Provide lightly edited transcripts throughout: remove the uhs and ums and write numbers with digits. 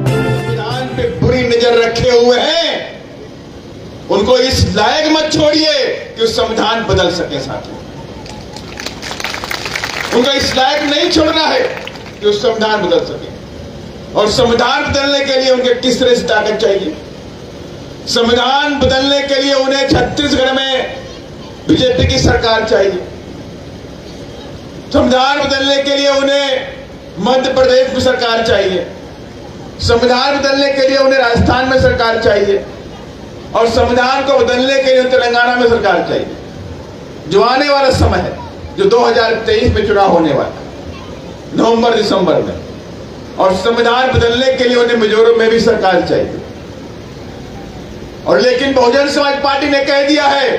संविधान पे बुरी नजर रखे हुए हैं, उनको इस लायक मत छोड़िए कि उस संविधान बदल सके। साथियों, उनको इस लायक नहीं छोड़ना है कि उस संविधान बदल सके। और संविधान बदलने के लिए उनके किस तरह से ताकत चाहिए? संविधान बदलने के लिए उन्हें छत्तीसगढ़ में बीजेपी की सरकार चाहिए। संविधान बदलने के लिए उन्हें मध्य प्रदेश में सरकार चाहिए। संविधान बदलने के लिए उन्हें राजस्थान में सरकार चाहिए। और संविधान को बदलने के लिए तेलंगाना में सरकार चाहिए। जो आने वाला समय है, जो 2023 में चुनाव होने वाला नवंबर दिसंबर में, और संविधान बदलने के लिए उन्हें मिजोरम में भी सरकार चाहिए। और लेकिन बहुजन समाज पार्टी ने कह दिया है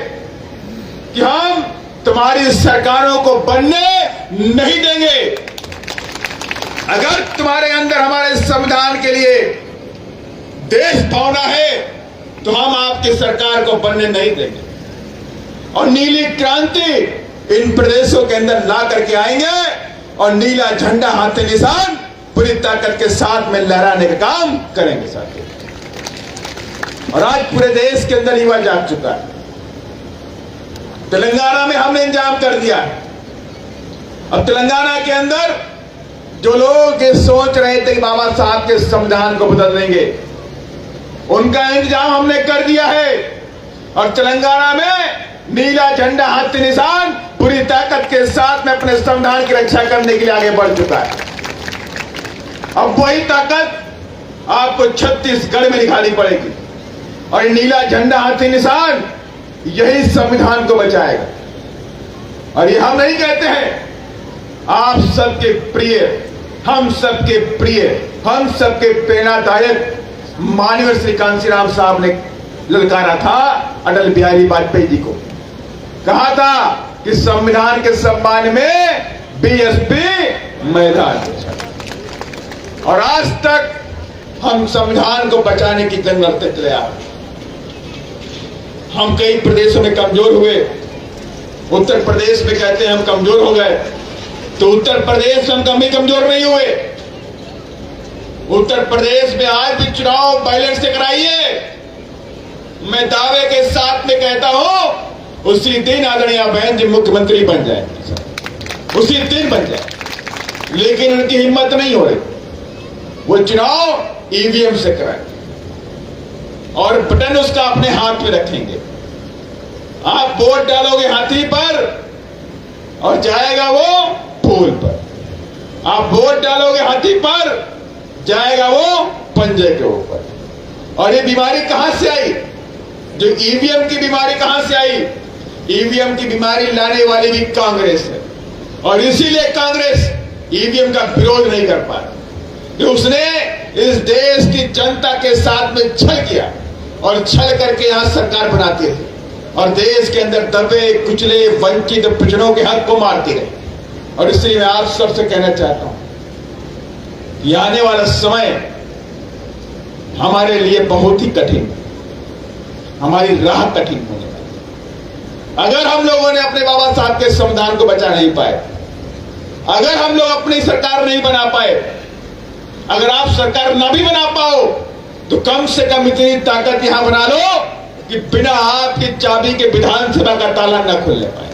कि हम तुम्हारी सरकारों को बनने नहीं देंगे। अगर तुम्हारे अंदर हमारे संविधान के लिए देश भावना है तो हम आपकी सरकार को बनने नहीं देंगे। और नीली क्रांति इन प्रदेशों के अंदर ला करके आएंगे और नीला झंडा हाथे निशान पूरी ताकत के साथ में लहराने का काम करेंगे साथियों। और आज पूरे देश के अंदर युवा जाग चुका है। तेलंगाना में हमने इंतजाम कर दिया है। अब तेलंगाना के अंदर जो लोग ये सोच रहे थे कि बाबा साहब के संविधान को बदल देंगे, उनका इंतजाम हमने कर दिया है। और तेलंगाना में नीला झंडा हाथ निशान पूरी ताकत के साथ में अपने संविधान की रक्षा करने के लिए आगे बढ़ चुका है। अब वही ताकत आपको छत्तीसगढ़ में दिखानी पड़ेगी। और नीला झंडा हाथी निशान यही संविधान को बचाएगा। और ये हम नहीं कहते हैं, आप सबके प्रिय, हम सबके प्रिय, हम सबके प्रेरणादायक माननीय श्री कांशीराम साहब ने ललकारा था अटल बिहारी वाजपेयी जी को। कहा था कि संविधान के सम्मान में बीएसपी मैदान। और आज तक हम संविधान को बचाने की जंग लड़ते चले आ रहे। हम कई प्रदेशों में कमजोर हुए। उत्तर प्रदेश में कहते हैं हम कमजोर हो गए, तो उत्तर प्रदेश में हम कभी कमजोर नहीं हुए। उत्तर प्रदेश में आज भी चुनाव बैलेंस से कराइए। मैं दावे के साथ में कहता हूं उसी दिन आदरणीय बहन जी मुख्यमंत्री बन जाए, उसी दिन बन जाए। लेकिन उनकी हिम्मत नहीं हो रही। वो चुनाव ईवीएम से कराए और बटन उसका अपने हाथ में रखेंगे। आप वोट डालोगे हाथी पर और जाएगा वो फूल पर। आप वोट डालोगे हाथी पर, जाएगा वो पंजे के ऊपर। और ये बीमारी कहां से आई? जो ईवीएम की बीमारी कहां से आई? ईवीएम की बीमारी लाने वाली भी कांग्रेस है। और इसीलिए कांग्रेस ईवीएम का विरोध नहीं कर पा रही कि उसने इस देश की जनता के साथ में छल किया और छल करके यहां सरकार बनाती रही और देश के अंदर दबे कुचले वंचित पिछड़ों के हक को मारती रही। और इसलिए मैं आप सबसे कहना चाहता हूं कि आने वाला समय हमारे लिए बहुत ही कठिन, हमारी राह कठिन होने वाली। अगर हम लोगों ने अपने बाबा साहब के संविधान को बचा नहीं पाए, अगर हम लोग अपनी सरकार नहीं बना पाए, अगर आप सरकार ना भी बना पाओ तो कम से कम इतनी ताकत यहां बना लो कि बिना आपकी चाबी के विधानसभा का ताला न खुलने पाए।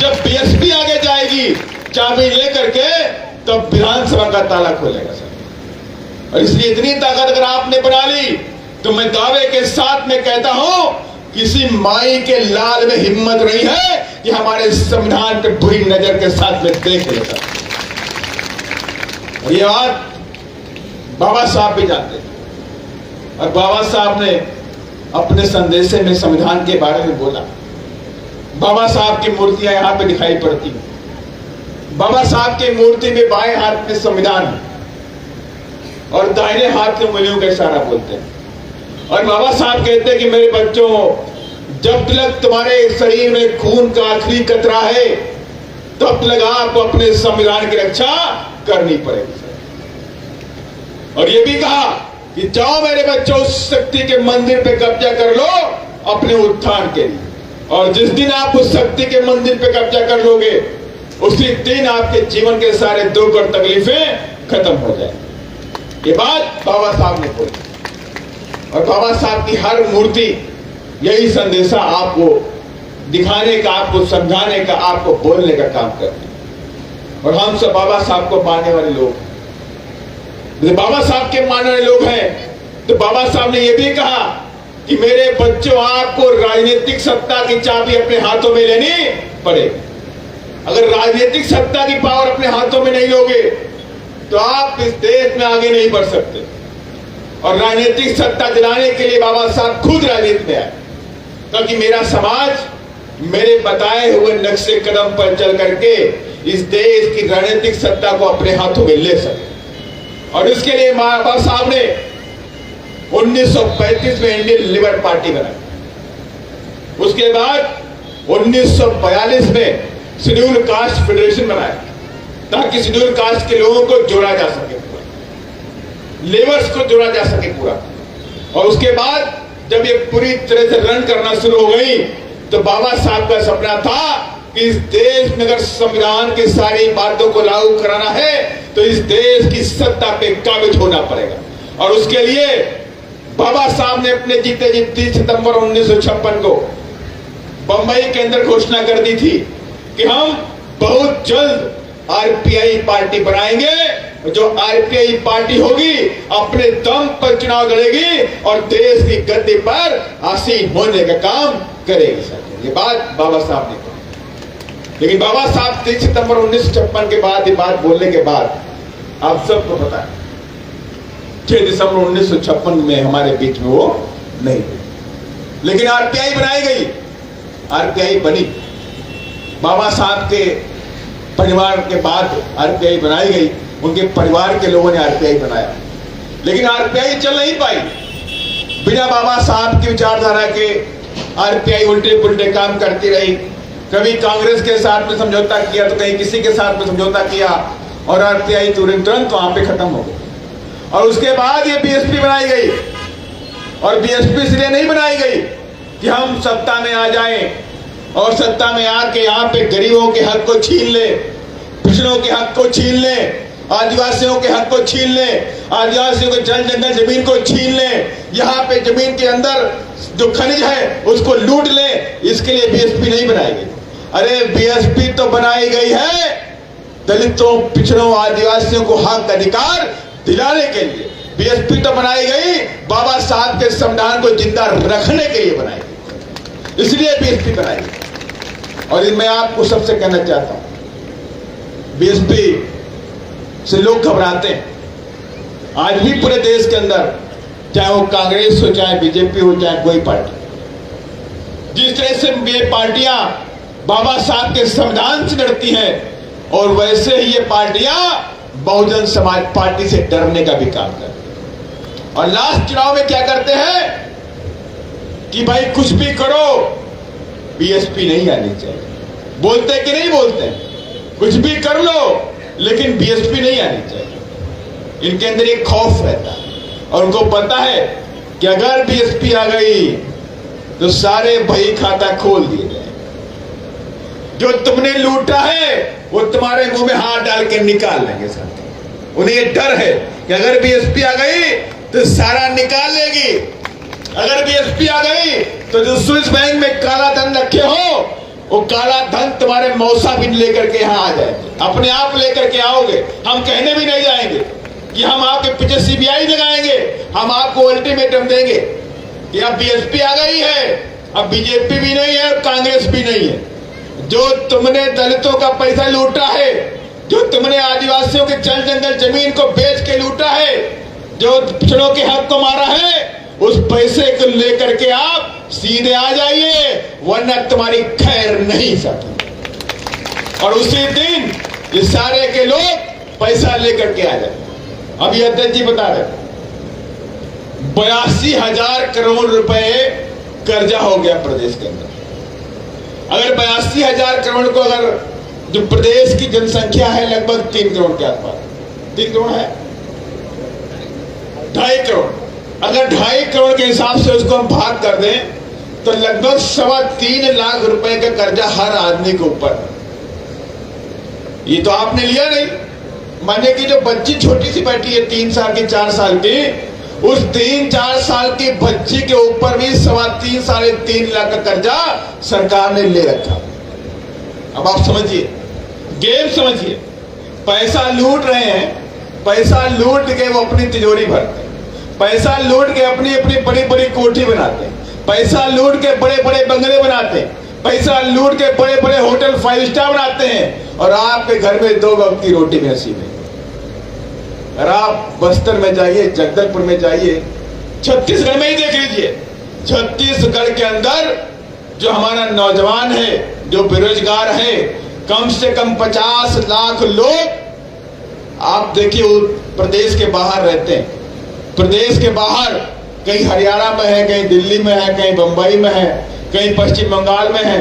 जब बीएसपी आगे जाएगी चाबी लेकर के, तब विधानसभा का ताला खोलेगा सर। और इसलिए इतनी ताकत अगर आपने बना ली तो मैं दावे के साथ में कहता हूं, किसी माई के लाल में हिम्मत नहीं है कि हमारे संविधान पे बुरी नजर के साथ में देख लेगा। और ये बात बाबा साहब भी जानते थे। और बाबा साहब ने अपने संदेशे में संविधान के बारे में बोला। बाबा साहब की मूर्तियां यहां पे दिखाई पड़ती हैं। बाबा साहब की मूर्ति में बाएं हाथ में संविधान है और दाहिने हाथ में उंगलियों का इशारा बोलते हैं। और बाबा साहब कहते हैं कि मेरे बच्चों, जब तक तुम्हारे शरीर में खून का आखिरी कतरा है तब तक आपको अपने संविधान की रक्षा करनी पड़ेगी। और ये भी कहा कि जाओ मेरे बच्चों, उस शक्ति के मंदिर पे कब्जा कर लो अपने उत्थान के लिए। और जिस दिन आप उस शक्ति के मंदिर पे कब्जा कर लोगे, उसी दिन आपके जीवन के सारे दुख और तकलीफें खत्म हो जाए। ये बात बाबा साहब ने बोली और बाबा साहब की हर मूर्ति यही संदेशा आपको दिखाने का, आपको समझाने का, आपको बोलने का काम करती है। और हम सब बाबा साहब को मानने वाले लोग, जब बाबा साहब के मानने वाले लोग हैं तो बाबा साहब ने यह भी कहा कि मेरे बच्चों, आपको राजनीतिक सत्ता की चाबी अपने हाथों में लेनी पड़ेगी। अगर राजनीतिक सत्ता की पावर अपने हाथों में नहीं लोगे तो आप इस देश में आगे नहीं बढ़ सकते। और राजनीतिक सत्ता दिलाने के लिए बाबा साहब खुद राजनीति में आए, क्योंकि मेरा समाज मेरे बताए हुए नक्शे कदम पर चल करके इस देश की राजनीतिक सत्ता को अपने हाथों में ले सके। और इसके लिए बाबा साहब ने 1935 में इंडियन लिबर पार्टी बनाई। उसके बाद 1942 में शेड्यूल कास्ट फेडरेशन बनाया, ताकि शेड्यूल कास्ट के लोगों को जोड़ा जा सके, पूरा लेबर्स को जोड़ा जा सके पूरा। और उसके बाद जब ये पूरी तरह से रन करना शुरू हो गई तो बाबा साहब का सपना था कि इस देश में अगर संविधान की सारी बातों को लागू कराना है तो इस देश की सत्ता पे काबिज होना पड़ेगा। और उसके लिए बाबा साहब ने अपने जीते जी 30 सितंबर 1956 को बंबई के अंदर घोषणा कर दी थी कि हम बहुत जल्द आरपीआई पार्टी बनाएंगे। जो आरपीआई पार्टी होगी अपने दम पर चुनाव लड़ेगी और देश की गद्दी पर आसीन होने का काम करेगी। ये बात बाबा साहब ने कही। लेकिन बाबा साहब 30 सितंबर 1956 के बाद ये बात बोलने के बाद आप सबको पता है 6 दिसंबर 1956 में हमारे बीच में वो नहीं हुई। लेकिन आरपीआई बनाई गई, आरपीआई बनी। बाबा साहब के परिवार के बाद आरपीआई बनाई गई, उनके परिवार के लोगों ने आरपीआई बनाया। लेकिन आरपीआई चल नहीं पाई। बिना बाबा साहब की विचारधारा के आरपीआई उल्टे पुल्टे काम करती रही। कभी कांग्रेस के साथ में समझौता किया तो कहीं किसी के साथ में समझौता किया और आरपीआई तुरंत वहां पे खत्म हो गई। और उसके बाद ये बीएसपी बनाई गई। और बीएसपी इसलिए नहीं बनाई गई कि हम सत्ता में आ जाएं और सत्ता में आके यहाँ पे गरीबों के हक को छीन ले, पिछड़ों के हक को छीन ले, आदिवासियों के हक को छीन ले, आदिवासियों के जल जंगल जमीन को छीन ले, यहाँ पे जमीन के अंदर जो खनिज है उसको लूट ले। इसके लिए बीएसपी नहीं बनाई गई। अरे बीएसपी तो बनाई गई है दलितों, पिछड़ों, आदिवासियों को हक अधिकार दिलाने के लिए। बीएसपी तो बनाई गई बाबा साहब के संविधान को जिंदा रखने के लिए बनाई गई, इसलिए बीएसपी बनाई गई। और मैं आपको सबसे कहना चाहता हूं, बीएसपी से लोग घबराते हैं। आज भी पूरे देश के अंदर, चाहे वो कांग्रेस हो, चाहे बीजेपी हो, चाहे कोई पार्टी, जिस तरह से ये पार्टियां बाबा साहब के संविधान से डरती हैं और वैसे ही ये पार्टियां बहुजन समाज पार्टी से डरने का भी काम करती हैं। और लास्ट चुनाव में क्या करते हैं कि भाई कुछ भी करो बीएसपी नहीं आनी चाहिए। बोलते कि नहीं बोलते, कुछ भी कर लो लेकिन बीएसपी नहीं आनी चाहिए। इनके अंदर एक खौफ रहता है और उनको पता है कि अगर बीएसपी आ गई तो सारे बही खाता खोल दिए जाए। जो तुमने लूटा है वो तुम्हारे मुंह में हाथ डाल के निकाल लेंगे सब। उन्हें ये डर है कि अगर बीएसपी आ गई तो सारा निकाल लेगी। अगर बीएसपी आ गई तो जो स्विस बैंक में काला धन रखे हो वो काला धन तुम्हारे मौसा भी लेकर के यहाँ आ जाएंगे, अपने आप लेकर के आओगे। हम कहने भी नहीं जाएंगे कि हम आपके पीछे सीबीआई लगाएंगे। हम आपको अल्टीमेटम देंगे कि अब बीएसपी आ गई है, अब बीजेपी भी नहीं है और कांग्रेस भी नहीं है। जो तुमने दलितों का पैसा लूटा है, जो तुमने आदिवासियों के जल जंगल जमीन को बेच के लूटा है, जो पिछड़ों के हक को मारा है, उस पैसे को लेकर के आप सीधे आ जाइए, वरना तुम्हारी खैर नहीं सकती। और उसी दिन ये सारे के लोग पैसा लेकर के आ जाए। अभी अध्यक्ष जी बता रहे 82,000 करोड़ रुपए कर्जा हो गया प्रदेश के अंदर। अगर 82,000 करोड़ को, अगर जो प्रदेश की जनसंख्या है लगभग 3 करोड़ के आसपास, 3 करोड़ है, 2.5 करोड़, अगर 2.5 करोड़ के हिसाब से उसको हम भाग कर दें तो लगभग 3.25 लाख रुपए का कर्जा हर आदमी के ऊपर। ये तो आपने लिया नहीं। माने कि जो बच्ची छोटी सी बैठी है 3 साल की 4 साल की, उस 3-4 साल की बच्ची के ऊपर भी 3.25 साढ़े 3 लाख का कर्जा सरकार ने ले रखा। अब आप समझिए, गेम समझिए। पैसा लूट रहे हैं, पैसा लूट के वो अपनी तिजोरी भरते हैं, पैसा लूट के अपनी अपनी बड़ी बड़ी कोठी बनाते हैं, पैसा लूट के बड़े बड़े बंगले बनाते हैं, पैसा लूट के बड़े बड़े होटल 5 स्टार बनाते हैं, और आपके घर में 2 वक्त की रोटी में नसीब है। और आप बस्तर में जाइए, जगदलपुर में जाइए, छत्तीसगढ़ में ही देख लीजिए। छत्तीसगढ़ के अंदर जो हमारा नौजवान है, जो बेरोजगार है, कम से कम 50 लाख लोग आप देखिए प्रदेश के बाहर रहते हैं। प्रदेश के बाहर, कहीं हरियाणा में है, कहीं दिल्ली में है, कहीं बंबई में है, कहीं पश्चिम बंगाल में है,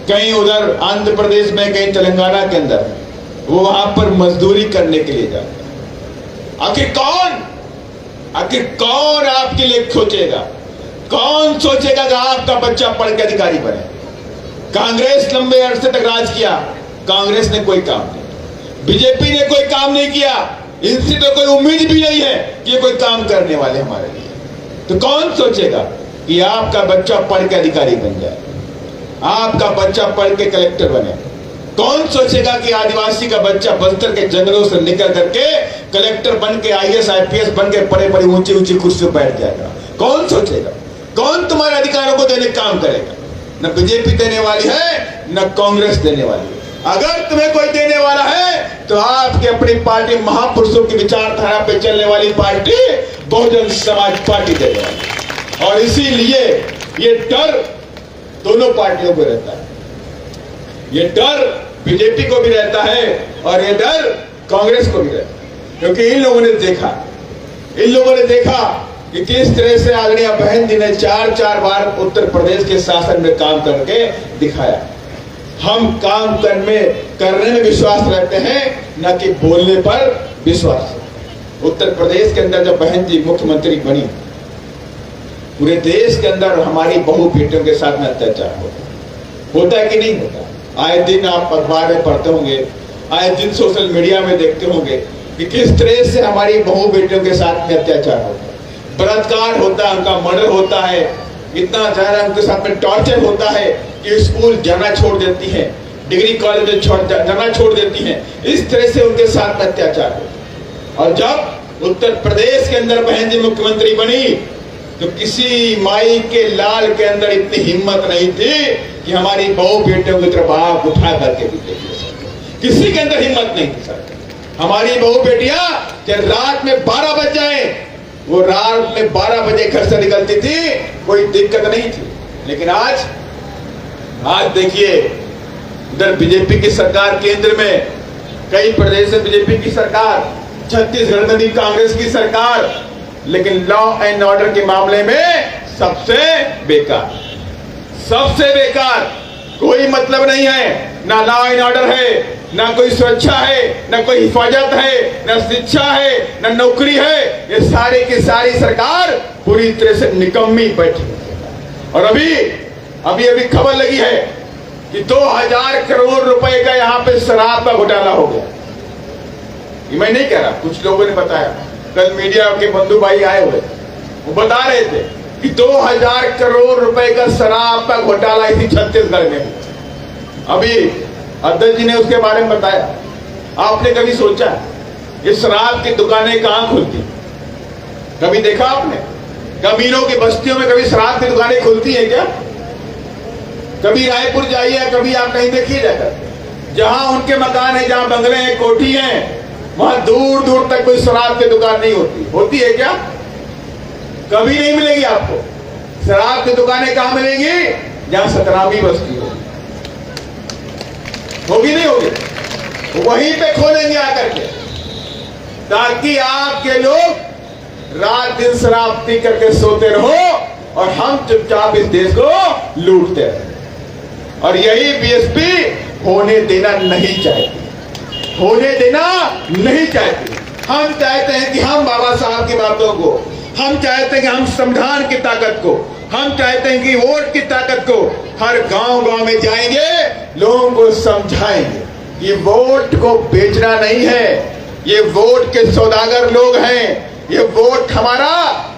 कहीं उधर आंध्र प्रदेश में, कहीं तेलंगाना के अंदर, वो वहां पर मजदूरी करने के लिए जाते हैं। आखिर कौन आपके लिए सोचेगा? कौन सोचेगा कि आपका बच्चा पढ़ के अधिकारी बने? कांग्रेस लंबे अरसे तक राज किया, कांग्रेस ने कोई काम नहीं, बीजेपी ने कोई काम नहीं किया, इनसे तो कोई उम्मीद भी नहीं है कि ये कोई काम करने वाले हमारे लिए। तो कौन सोचेगा कि आपका बच्चा पढ़ के अधिकारी बन जाए, आपका बच्चा पढ़ के कलेक्टर बने? कौन सोचेगा कि आदिवासी का बच्चा बस्तर के जंगलों से निकल करके कलेक्टर बन के IAS IPS बन के बड़े बड़े ऊंची ऊंची कुर्सी पर बैठ जाएगा? कौन सोचेगा? कौन तुम्हारे अधिकारों को देने का काम करेगा? न बीजेपी देने वाली है, न कांग्रेस देने वाली है। अगर तुम्हें कोई देने वाला है तो आपकी अपनी पार्टी, महापुरुषों की विचारधारा पे चलने वाली पार्टी बहुजन समाज पार्टी देने वाली। और इसीलिए ये डर दोनों पार्टियों को रहता है, ये डर बीजेपी को भी रहता है और ये डर कांग्रेस को भी रहता है। क्योंकि इन लोगों ने देखा कि किस तरह से आदरणीय बहन जी ने 4 बार उत्तर प्रदेश के शासन में काम करके दिखाया। हम काम करने में विश्वास रखते हैं, न कि बोलने पर विश्वास। उत्तर प्रदेश के अंदर जब बहन जी मुख्यमंत्री बनी, पूरे देश के अंदर हमारी बहू बेटियों के साथ में अत्याचार होता है कि नहीं होता? आए दिन आप अखबार में पढ़ते होंगे, आए दिन सोशल मीडिया में देखते होंगे कि किस तरह से हमारी बहू बेटियों के साथ में अत्याचार होता है, बलात्कार होता है, उनका मर्डर होता है, इतना ज्यादा उनके साथ में टॉर्चर होता है कि स्कूल जाना छोड़ देती है, डिग्री कॉलेज में जाना छोड़ देती हैं। इस तरह से उनके साथ में अत्याचार होता। और जब उत्तर प्रदेश के अंदर बहन जी मुख्यमंत्री बनी तो किसी माई के लाल के अंदर इतनी हिम्मत नहीं थी कि हमारी बहू बेटियों की तरफ आंख उठा करके भी देखिए। किसी के अंदर हिम्मत नहीं थी सर। हमारी बहू बेटियां चाहे रात में 12 बज जाए, वो रात में 12 बजे घर से निकलती थी, कोई दिक्कत नहीं थी। लेकिन आज देखिए, इधर बीजेपी की सरकार केंद्र में, कई प्रदेश में बीजेपी की सरकार, छत्तीसगढ़ में भी कांग्रेस की सरकार, लेकिन लॉ एंड ऑर्डर के मामले में सबसे बेकार, कोई मतलब नहीं है। ना लॉ एंड ऑर्डर है, ना कोई सुरक्षा है, ना कोई हिफाजत है, ना शिक्षा है, ना नौकरी है। ये सारी की सारी सरकार पूरी तरह से निकम्मी बैठी। और अभी खबर लगी है कि 2000 करोड़ रुपए का यहाँ पे शराब का घोटाला हो गया। ये मैं नहीं कह रहा, कुछ लोगों ने बताया, कल मीडिया के बंधु भाई आए हुए, वो बता रहे थे कि 2000 करोड़ रुपए का शराब का घोटाला इसी छत्तीसगढ़ में। अभी अध्यक्ष जी ने उसके बारे में बताया। आपने कभी सोचा ये शराब की दुकानें कहां खुलती? कभी देखा आपने? कमीनों की बस्तियों में कभी शराब की दुकानें खुलती है क्या? कभी रायपुर जाइए, कभी आप कहीं देखिए जाकर, जहां उनके मकान है, जहां बंगले हैं, कोठी हैं, वहां दूर दूर तक कोई शराब की दुकान नहीं होती है क्या? कभी नहीं मिलेगी आपको। शराब की दुकानें कहां मिलेंगी? जहां सतनामी बस्ती होगी नहीं होगी, वहीं पे खोलेंगे आकर के, ताकि आपके लोग रात दिन शराब पी करके सोते रहो और हम चुपचाप इस देश को लूटते रहे। और यही बीएसपी होने देना नहीं चाहती, होने देना नहीं चाहती। हम चाहते हैं कि हम बाबा साहब की बातों को, हम चाहते हैं कि हम संविधान की ताकत को, हम चाहते हैं कि वोट की ताकत को हर गांव गांव में जाएंगे, लोगों को समझाएंगे। ये वोट को बेचना नहीं है, ये वोट के सौदागर लोग हैं। ये वोट हमारा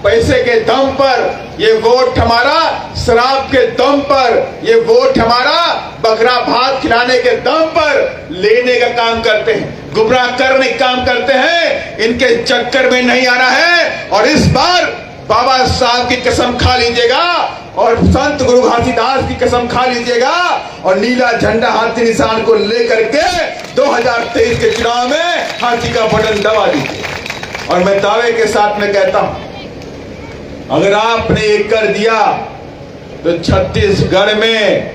पैसे के दम पर, ये वोट हमारा शराब के दम पर, ये वोट हमारा बकरा भात खिलाने के दम पर लेने का काम करते हैं, गुमराह करने का काम करते हैं। इनके चक्कर में नहीं आना है। और इस बार बाबा साहब की कसम खा लीजिएगा और संत गुरु घासीदास की कसम खा लीजिएगा और नीला झंडा हाथी निशान को लेकर के 2023 के चुनाव में हाथी का बटन दबा दीजिए। और मैं दावे के साथ में कहता हूं, अगर आपने एक कर दिया तो छत्तीसगढ़ में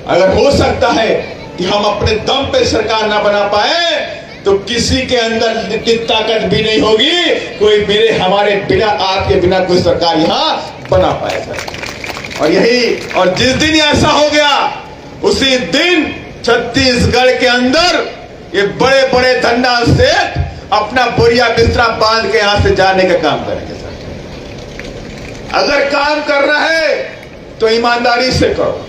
अगर हो सकता है कि हम अपने दम पे सरकार ना बना पाए तो किसी के अंदर की ताकत भी नहीं होगी, कोई मेरे हमारे बिना आपके बिना कोई सरकार यहां बना पाएगा। और जिस दिन ऐसा हो गया उसी दिन छत्तीसगढ़ के अंदर ये बड़े बड़े धंधा सेठ अपना बोरिया बिस्तरा बांध के यहां से जाने का काम करेंगे। सर, अगर काम करना है तो ईमानदारी से करो,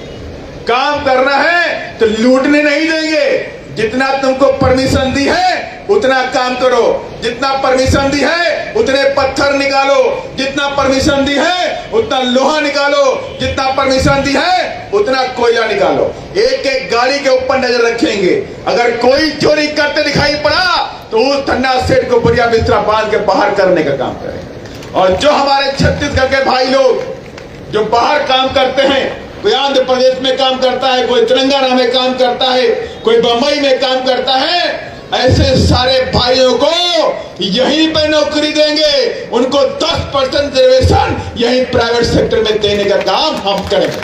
काम करना है तो लूटने नहीं देंगे। जितना तुमको परमिशन दी है उतना काम करो, जितना परमिशन दी है उतने पत्थर निकालो, जितना परमिशन दी है उतना लोहा निकालो, जितना परमिशन दी है उतना कोयला निकालो। एक एक गाड़ी के ऊपर नजर रखेंगे, अगर कोई चोरी करते दिखाई पड़ा तो उस धन्ना सेठ को बढ़िया बिस्तरा बांध के बाहर करने का काम करेंगे। और जो हमारे छत्तीसगढ़ के भाई लोग जो बाहर काम करते हैं, कोई आंध्र प्रदेश में काम करता है, कोई तेलंगाना में काम करता है, कोई बंबई में काम करता है, ऐसे सारे भाइयों को यहीं पे नौकरी देंगे, उनको 10% रिजर्वेशन यहीं प्राइवेट सेक्टर में देने का काम हम करेंगे।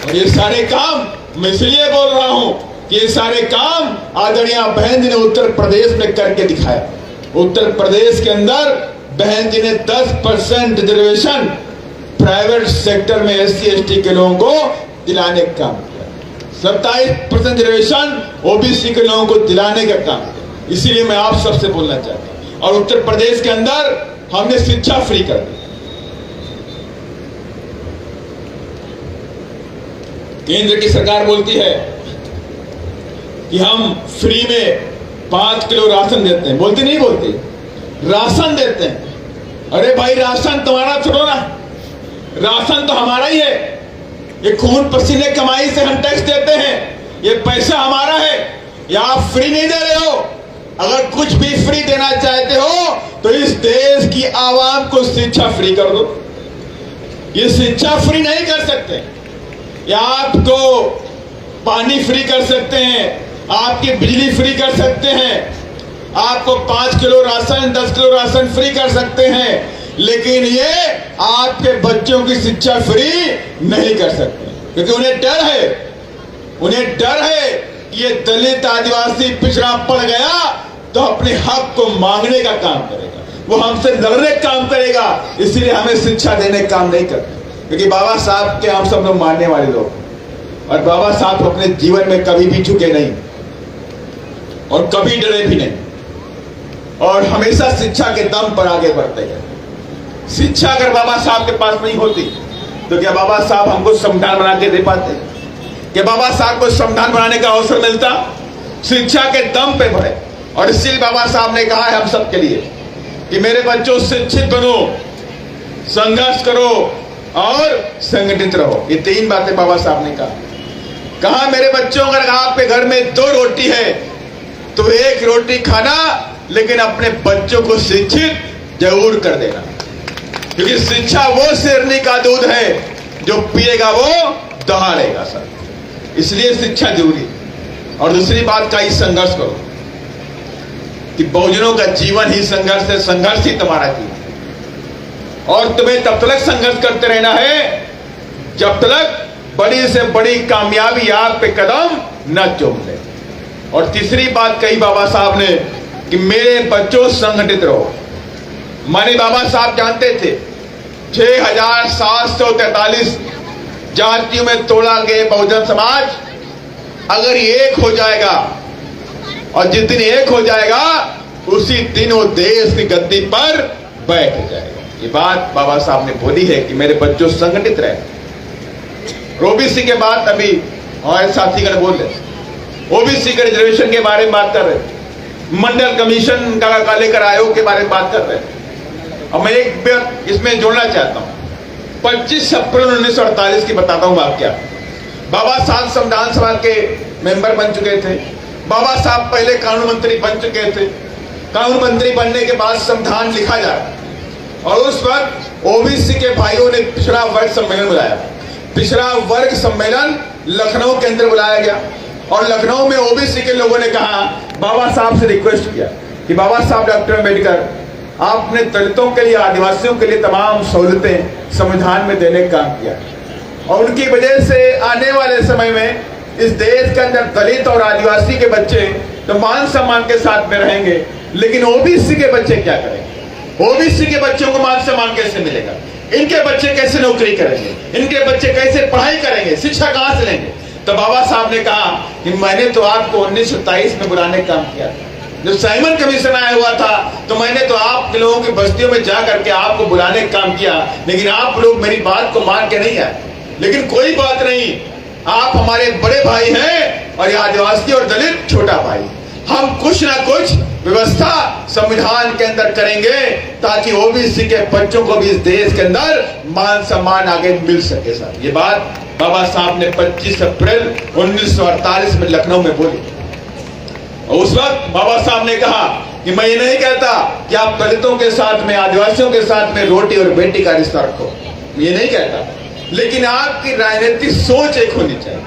और ये सारे काम मैं इसलिए बोल रहा हूं कि ये सारे काम आदरणीय बहन जी ने उत्तर प्रदेश में करके दिखाया। उत्तर प्रदेश के अंदर बहन जी ने 10% रिजर्वेशन प्राइवेट सेक्टर में SC ST के लोगों को दिलाने का काम किया, 27% रिजर्वेशन OBC के लोगों को दिलाने का काम किया। इसीलिए मैं आप सबसे बोलना चाहता हूं। और उत्तर प्रदेश के अंदर हमने शिक्षा फ्री कर दी। केंद्र की सरकार बोलती है कि हम फ्री में 5 किलो राशन देते हैं, बोलती नहीं बोलती, राशन देते हैं। अरे भाई राशन तुम्हारा छोड़ो ना, राशन तो हमारा ही है, ये खून पसीने कमाई से हम टैक्स देते हैं, ये पैसा हमारा है, या आप फ्री नहीं दे रहे हो। अगर कुछ भी फ्री देना चाहते हो तो इस देश की आवाम को शिक्षा फ्री कर दो। ये शिक्षा फ्री नहीं कर सकते, या आपको पानी फ्री कर सकते हैं, आपकी बिजली फ्री कर सकते हैं, आपको 5 kilo ration 10 kilo ration free कर सकते हैं, लेकिन ये आपके बच्चों की शिक्षा फ्री नहीं कर सकते, क्योंकि उन्हें डर है कि ये दलित आदिवासी पिछड़ा पड़ गया तो अपने हक को मांगने का काम करेगा, वो हमसे लड़ने का काम करेगा। इसलिए हमें शिक्षा देने का काम नहीं करते, क्योंकि बाबा साहब के हम सब लोग मानने वाले लोग, और बाबा साहब अपने जीवन में कभी भी झुके नहीं और कभी डरे भी नहीं, और हमेशा शिक्षा के दम पर आगे बढ़ते हैं। शिक्षा अगर बाबा साहब के पास नहीं होती तो क्या बाबा साहब हमको संविधान बना के दे पाते? क्या बाबा साहब को संविधान बनाने का अवसर मिलता? शिक्षा के दम पे बढ़े। और इसलिए बाबा साहब ने कहा है हम सब के लिए कि मेरे बच्चों शिक्षित बनो, संघर्ष करो और संगठित रहो। ये 3 बातें बाबा साहब ने कहा मेरे बच्चों अगर आपके घर में 2 रोटी है तो 1 रोटी खाना, लेकिन अपने बच्चों को शिक्षित जरूर कर देना, क्योंकि शिक्षा वो शेरनी का दूध है जो पिएगा वो दहाड़ेगा। सर, इसलिए शिक्षा जरूरी। और दूसरी बात का ही संघर्ष करो, कि बहुजनों का जीवन ही संघर्ष है, संघर्ष ही तुम्हारा जीवन। और तुम्हें तब तक संघर्ष करते रहना है जब तक बड़ी से बड़ी कामयाबी आप पे कदम न चूम ले। और तीसरी बात कही बाबा साहब ने कि मेरे बच्चों संगठित रहो। माने बाबा साहब जानते थे 6743 जातियों में तोड़ा गए बहुजन समाज अगर एक हो जाएगा, और जिस दिन एक हो जाएगा उसी दिन वो देश की गद्दी पर बैठ जाएगा। ये बात बाबा साहब ने बोली है कि मेरे बच्चों संगठित रहे। ओबीसी के बाद अभी हमारे साथीगण बोल रहे ओबीसी के रिजर्वेशन के बारे में बात कर रहे थे, मंडल कमीशन का लेकर आयोग के बारे में बात कर रहे थे। और मैं एक बात इसमें जोड़ना चाहता हूं, 25 अप्रैल 1948 की बताता हूं वाकया। बाबा साहब संविधान सभा के मेंबर बन चुके थे। बाबा साहब पहले कानून मंत्री बन चुके थे। कानून मंत्री बनने के बाद संविधान लिखा जाए और उस वक्त ओबीसी के भाइयों ने पिछड़ा वर्ग सम्मेलन बुलाया। पिछड़ा वर्ग सम्मेलन लखनऊ के अंदर बुलाया गया और लखनऊ में ओबीसी के लोगों ने कहा, बाबा साहब से रिक्वेस्ट किया कि बाबा साहब डॉक्टर अम्बेडकर, आपने दलितों के लिए, आदिवासियों के लिए तमाम सहूलतें संविधान में देने का काम किया और उनकी वजह से आने वाले समय में इस देश के अंदर दलित और आदिवासी के बच्चे तो मान सम्मान के साथ में रहेंगे, लेकिन ओबीसी के बच्चे क्या करेंगे? ओबीसी के बच्चों को मान सम्मान कैसे मिलेगा? इनके बच्चे कैसे नौकरी करेंगे? इनके बच्चे कैसे पढ़ाई करेंगे? शिक्षा कहां से लेंगे? तो बाबा साहब ने कहा कि मैंने तो आपको 1927 में बुलाने का काम किया था। जब साइमन कमीशन आया हुआ था तो मैंने तो आप लोगों की बस्तियों में जा करके आपको बुलाने का काम किया, लेकिन आप लोग मेरी बात को मान के नहीं आए। लेकिन कोई बात नहीं, आप हमारे बड़े भाई हैं और आदिवासी और दलित छोटा भाई। हम कुछ ना कुछ व्यवस्था संविधान के अंदर करेंगे ताकि ओबीसी के बच्चों को भी इस देश के अंदर मान सम्मान आगे मिल सके। सर, ये बात बाबा साहब ने 25 अप्रैल 1948 में लखनऊ में बोली। और उस वक्त बाबा साहब ने कहा कि मैं ये नहीं कहता कि आप दलितों के साथ में, आदिवासियों के साथ में रोटी और बेटी का रिश्ता रखो, ये नहीं कहता, लेकिन आपकी राजनीतिक सोच एक होनी चाहिए।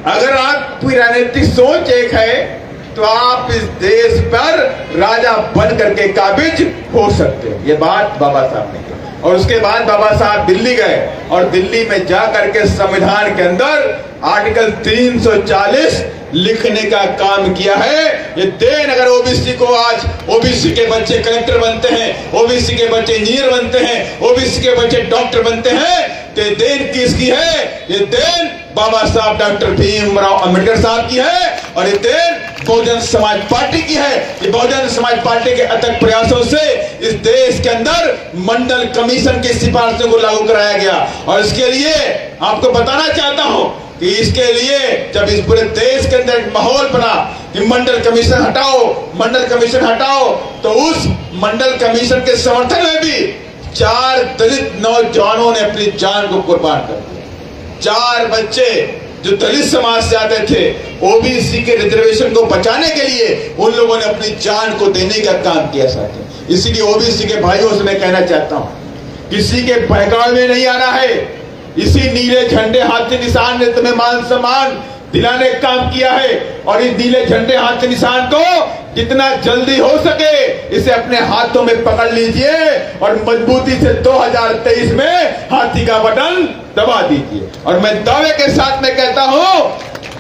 अगर आपकी राजनीतिक सोच एक है तो आप इस देश पर राजा बन करके काबिज हो सकते हो। ये बात बाबा साहब ने की। और उसके बाद बाबा साहब दिल्ली गए और दिल्ली में जा करके संविधान के अंदर आर्टिकल 340 लिखने का काम किया है। ये देन अगर ओबीसी को, आज ओबीसी के बच्चे कलेक्टर बनते हैं, ओबीसी के बच्चे इंजीनियर बनते हैं, ओबीसी के बच्चे डॉक्टर बनते हैं, तो ये देन किसकी है? ये देन बाबा साहब डॉक्टर भीमराव अंबेडकर साहब की है और ये देन बहुजन समाज पार्टी की है। ये बहुजन समाज पार्टी के अथक प्रयासों से इस देश के अंदर मंडल कमीशन की सिफारिशों को लागू कराया गया। और इसके लिए आपको बताना चाहता हूं कि इसके लिए जब इस पूरे देश के अंदर एक माहौल बना कि मंडल कमीशन हटाओ, मंडल कमीशन हटाओ, तो उस मंडल कमीशन के समर्थन में भी 4 दलित नौजवानों ने अपनी जान को कुर्बान कर दिया। 4 बच्चे जो दलित समाज से आते थे, ओबीसी के रिजर्वेशन को बचाने के लिए उन लोगों ने अपनी जान को देने का काम किया साथी। इसीलिए ओबीसी के भाइयों से मैं कहना चाहता हूं, किसी के बहकावे में नहीं आना है। इसी नीले झंडे हाथी निशान ने तुम्हें मान सम्मान दिलाने का काम किया है और इस नीले झंडे हाथी निशान को जितना जल्दी हो सके इसे अपने हाथों में पकड़ लीजिए और मजबूती से 2023 में हाथी का बटन दबा दीजिए। और मैं दावे के साथ में कहता हूं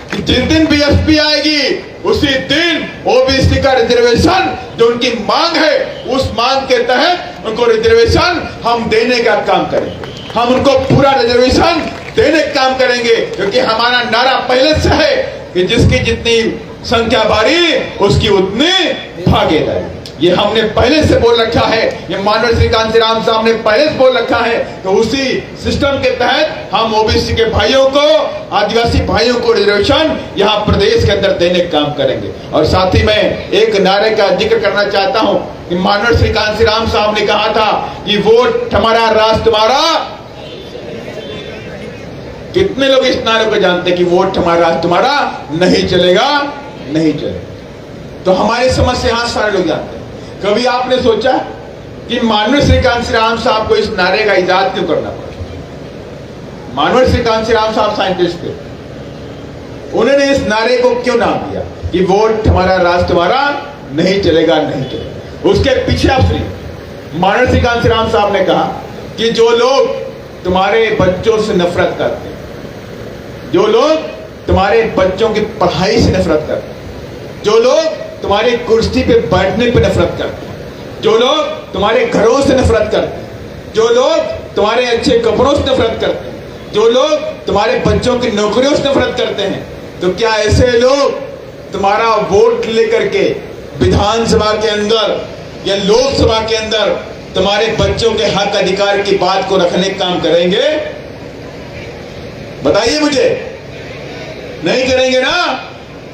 कि जिस दिन बीएसपी आएगी उसी दिन ओबीसी का रिजर्वेशन जो उनकी मांग है, उस मांग के तहत उनको रिजर्वेशन हम देने का काम करेंगे। हम उनको पूरा रिजर्वेशन देने का काम करेंगे, क्योंकि हमारा नारा पहले से है कि जिसकी जितनी संख्या बारी उसकी उतनी भागीदारी। ये हमने पहले से बोल रखा है, ये माननीय श्री कांशीराम साहब ने पहले से बोल रखा है। तो उसी सिस्टम के तहत हम ओबीसी के भाइयों को, आदिवासी भाइयों को रिजर्वेशन यहाँ प्रदेश के अंदर देने का काम करेंगे। और साथ ही मैं एक नारे का जिक्र करना चाहता हूँ कि माननीय श्री कांशीराम साहब ने कहा था कि वोट हमारा, राष्ट्र तुम्हारा। कितने लोग इस नारे को जानते हैं कि वोट हमारा, तुम्हारा नहीं चलेगा, नहीं चलेगा। तो हमारी समझ से यहां सारे लोग जानते हैं। कभी आपने सोचा कि माननीय श्री कांशीराम साहब को इस नारे का इजाद क्यों करना पड़ा? माननीय श्री कांशीराम साहब साइंटिस्ट थे, उन्होंने इस नारे को क्यों नाम दिया कि वोट हमारा, राष्ट्र तुम्हारा, नहीं चलेगा, नहीं चलेगा? उसके पीछे आप सुनिए। माननीय श्री कांशीराम साहब ने कहा कि जो लोग तुम्हारे बच्चों से नफरत करते हैं, जो लोग तुम्हारे बच्चों की पढ़ाई से नफरत करते हैं, जो लोग तुम्हारी कुर्सी पे बैठने पे नफरत करते हैं, जो लोग तुम्हारे घरों से नफरत करते हैं, जो लोग तुम्हारे अच्छे कपड़ों से नफरत करते हैं, जो लोग तुम्हारे बच्चों की नौकरियों से नफरत करते हैं, तो क्या ऐसे लोग तुम्हारा वोट लेकर के विधानसभा के अंदर या लोकसभा के अंदर तुम्हारे बच्चों के हक अधिकार की बात को रखने का काम करेंगे? बताइए मुझे। नहीं करेंगे ना?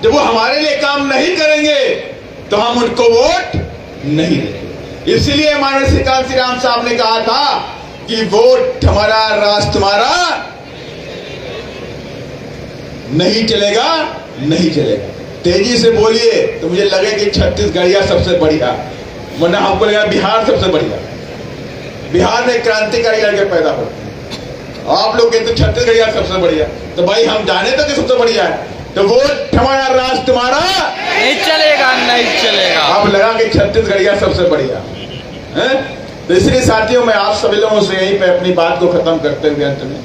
जब वो हमारे लिए काम नहीं करेंगे तो हम उनको वोट नहीं देंगे। इसलिए माननीय श्री कांसी राम साहब ने कहा था कि वोट हमारा, राज तुम्हारा नहीं चलेगा, नहीं चलेगा। तेजी से बोलिए तो मुझे लगे कि छत्तीसगढ़िया सबसे बढ़िया, वरना हमको लगा बिहार सबसे बढ़िया। बिहार में क्रांतिकारी लड़के पैदा होते हैं, आप लोग कहते छत्तीसगढ़िया सबसे बढ़िया, तो भाई हम जाने तो कि सबसे बढ़िया है। तो वोट हमारा, राज तुम्हारा नहीं चलेगा, नहीं चलेगा। अब लगा कि छत्तीसगढ़िया सबसे बढ़िया है। तो इसलिए साथियों, मैं आप सभी लोगों से यहीं पे अपनी बात को खत्म करते हुए अंत में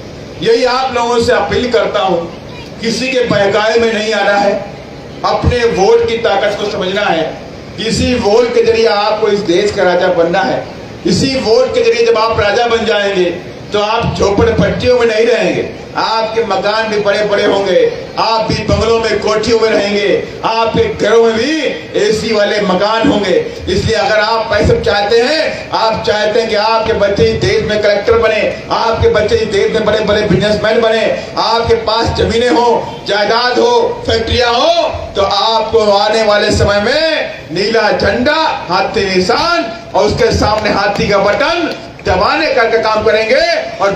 यही आप लोगों से अपील करता हूं, किसी के बहकावे में नहीं आना है, अपने वोट की ताकत को समझना है। किसी वोट के जरिए आपको इस देश का राजा बनना है। इसी वोट के जरिए जब आप राजा बन जाएंगे तो आप झोपड़पट्टियों में नहीं रहेंगे, आपके मकान भी बड़े बड़े होंगे, आप भी बंगलों में, कोठियों में रहेंगे, आपके घरों में भी एसी वाले मकान होंगे। इसलिए अगर आप पैसे चाहते हैं, आप चाहते हैं कि आपके बच्चे इस देश में कलेक्टर बने, आपके बच्चे इस देश में बड़े बड़े बिजनेसमैन बने, आपके पास जमीनें हो, जायदाद हो, फैक्ट्रियां हो, तो आपको आने वाले समय में नीला झंडा, हाथी निशान और उसके सामने हाथी का बटन दबाने का काम करेंगे और